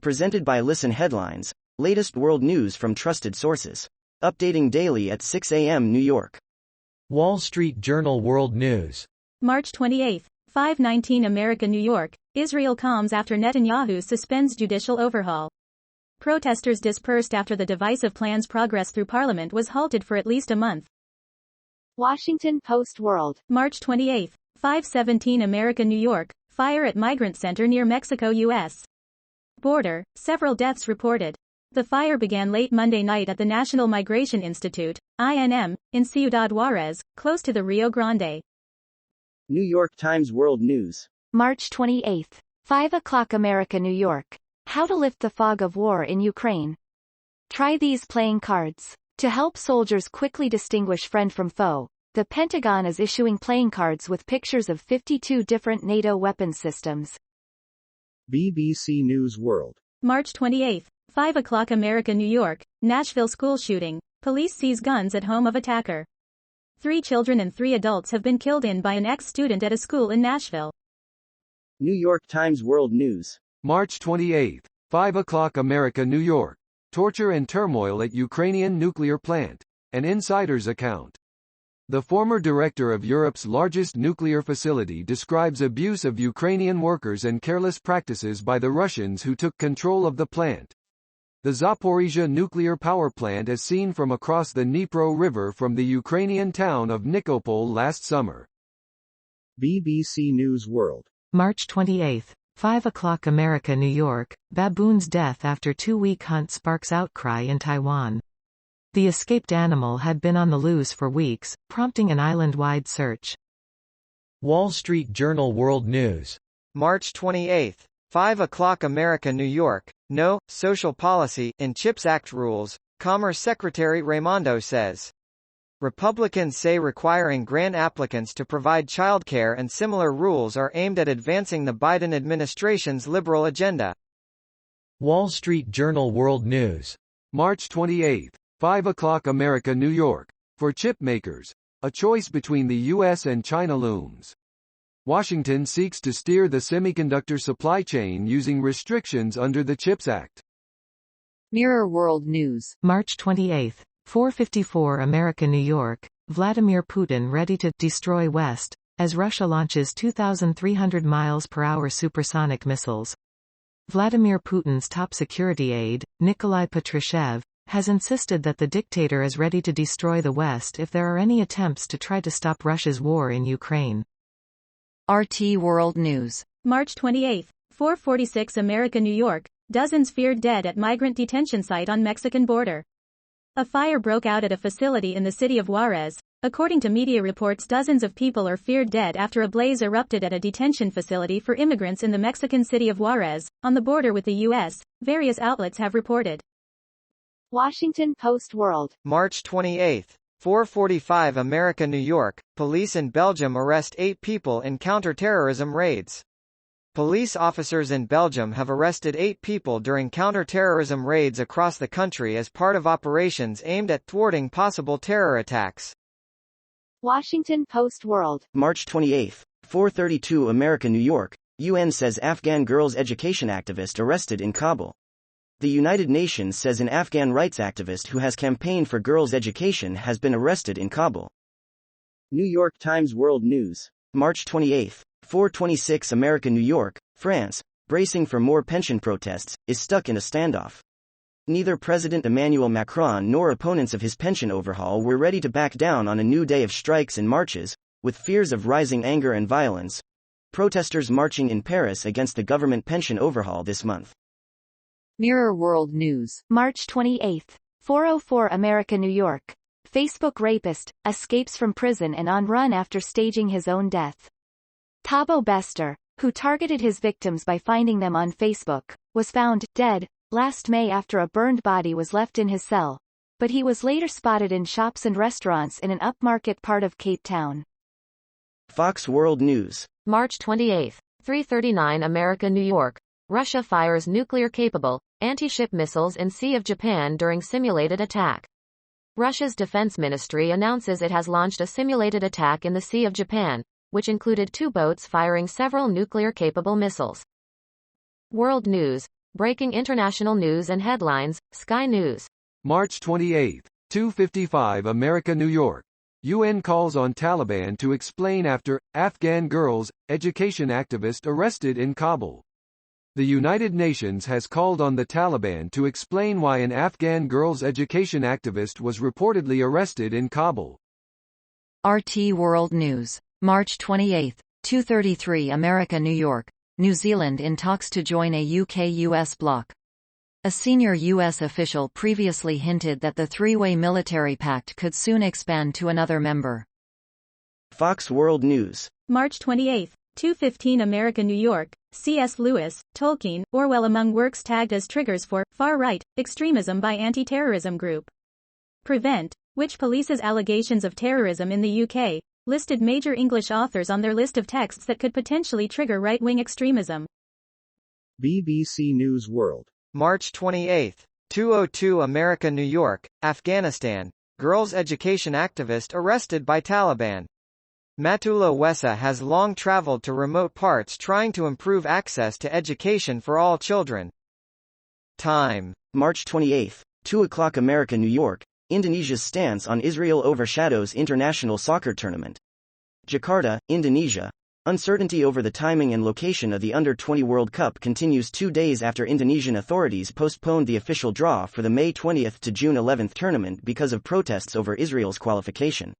Presented by Listen Headlines, latest world news from trusted sources. Updating daily at 6 a.m. New York. Wall Street Journal World News. March 28, 5:19 America, New York. Israel calms after Netanyahu suspends judicial overhaul. Protesters dispersed after the divisive plan's progress through parliament was halted for at least a month. Washington Post World. March 28, 5:17 America, New York. Fire at migrant center near Mexico-U.S. border, several deaths reported. The fire began late Monday night at the National Migration Institute, INM, in Ciudad Juarez, close to the Rio Grande. New York Times World News. March 28, 5 o'clock America, New York. How to lift the fog of war in Ukraine. Try these playing cards. To help soldiers quickly distinguish friend from foe, the Pentagon is issuing playing cards with pictures of 52 different NATO weapons systems. BBC News World. March 28, 5 o'clock America, New York. Nashville school shooting. Police seize guns at home of attacker. 3 children and 3 adults have been killed by an ex-student at a school in Nashville. New York Times World News. March 28, 5 o'clock America, New York. Torture and turmoil at Ukrainian nuclear plant. An insider's account. The former director of Europe's largest nuclear facility describes abuse of Ukrainian workers and careless practices by the Russians who took control of the plant. The Zaporizhzhia nuclear power plant is seen from across the Dnipro River from the Ukrainian town of Nikopol last summer. BBC News World. March 28, 5 o'clock America, New York. Baboon's death after 2-week hunt sparks outcry in Taiwan. The escaped animal had been on the loose for weeks, prompting an island-wide search. Wall Street Journal World News. March 28, 5 o'clock America, New York. No social policy in CHIPS Act rules, Commerce Secretary Raimondo says. Republicans say requiring grant applicants to provide childcare and similar rules are aimed at advancing the Biden administration's liberal agenda. Wall Street Journal World News. March 28, 5 o'clock America, New York. For chip makers, a choice between the U.S. and China looms. Washington seeks to steer the semiconductor supply chain using restrictions under the CHIPS Act. Mirror World News. March 28, 4:54 America, New York. Vladimir Putin ready to destroy West, as Russia launches 2,300 miles per hour supersonic missiles. Vladimir Putin's top security aide, Nikolai Patrushev, has insisted that the dictator is ready to destroy the West if there are any attempts to try to stop Russia's war in Ukraine. RT World News. March 28, 4:46 America, New York. Dozens feared dead at migrant detention site on Mexican border. A fire broke out at a facility in the city of Juarez. According to media reports, dozens of people are feared dead after a blaze erupted at a detention facility for immigrants in the Mexican city of Juarez, on the border with the U.S., various outlets have reported. Washington Post World. March 28, 4:45 America, New York. Police in Belgium arrest 8 people in counter-terrorism raids. Police officers in Belgium have arrested 8 people during counter-terrorism raids across the country as part of operations aimed at thwarting possible terror attacks. Washington Post World. March 28, 4:32 America, New York. UN says Afghan girls' education activist arrested in Kabul. The United Nations says an Afghan rights activist who has campaigned for girls' education has been arrested in Kabul. New York Times World News. March 28, 4:26 America, New York. France, bracing for more pension protests, is stuck in a standoff. Neither President Emmanuel Macron nor opponents of his pension overhaul were ready to back down on a new day of strikes and marches, with fears of rising anger and violence. Protesters marching in Paris against the government pension overhaul this month. Mirror World News. March 28, 4:04 America, New York. Facebook rapist escapes from prison and on run after staging his own death. Thabo Bester, who targeted his victims by finding them on Facebook, was found dead last May after a burned body was left in his cell, but he was later spotted in shops and restaurants in an upmarket part of Cape Town. Fox World News. March 28, 3:39 America, New York. Russia fires nuclear-capable, anti-ship missiles in Sea of Japan during simulated attack. Russia's defense ministry announces it has launched a simulated attack in the Sea of Japan, which included 2 boats firing several nuclear-capable missiles. World News. Breaking international news and headlines, Sky News. March 28, 2:55 America, New York. UN calls on Taliban to explain after Afghan girls, education activist arrested in Kabul. The United Nations has called on the Taliban to explain why an Afghan girls' education activist was reportedly arrested in Kabul. RT World News. March 28, 2:33 America, New York. New Zealand in talks to join a UK-US bloc. A senior U.S. official previously hinted that the three-way military pact could soon expand to another member. Fox World News. March 28, 2:15 America, New York. C.S. Lewis, Tolkien, Orwell among works tagged as triggers for far-right extremism by anti-terrorism group Prevent, which polices allegations of terrorism in the UK, listed major English authors on their list of texts that could potentially trigger right-wing extremism. BBC News World. March 28, 2:02 America, New York. Afghanistan. Girls' education activist arrested by Taliban. Matula Wessa has long traveled to remote parts trying to improve access to education for all children. Time. March 28, 2 o'clock America, New York. Indonesia's stance on Israel overshadows international soccer tournament. Jakarta, Indonesia. Uncertainty over the timing and location of the Under-20 World Cup continues 2 days after Indonesian authorities postponed the official draw for the May 20 to June 11 tournament because of protests over Israel's qualification.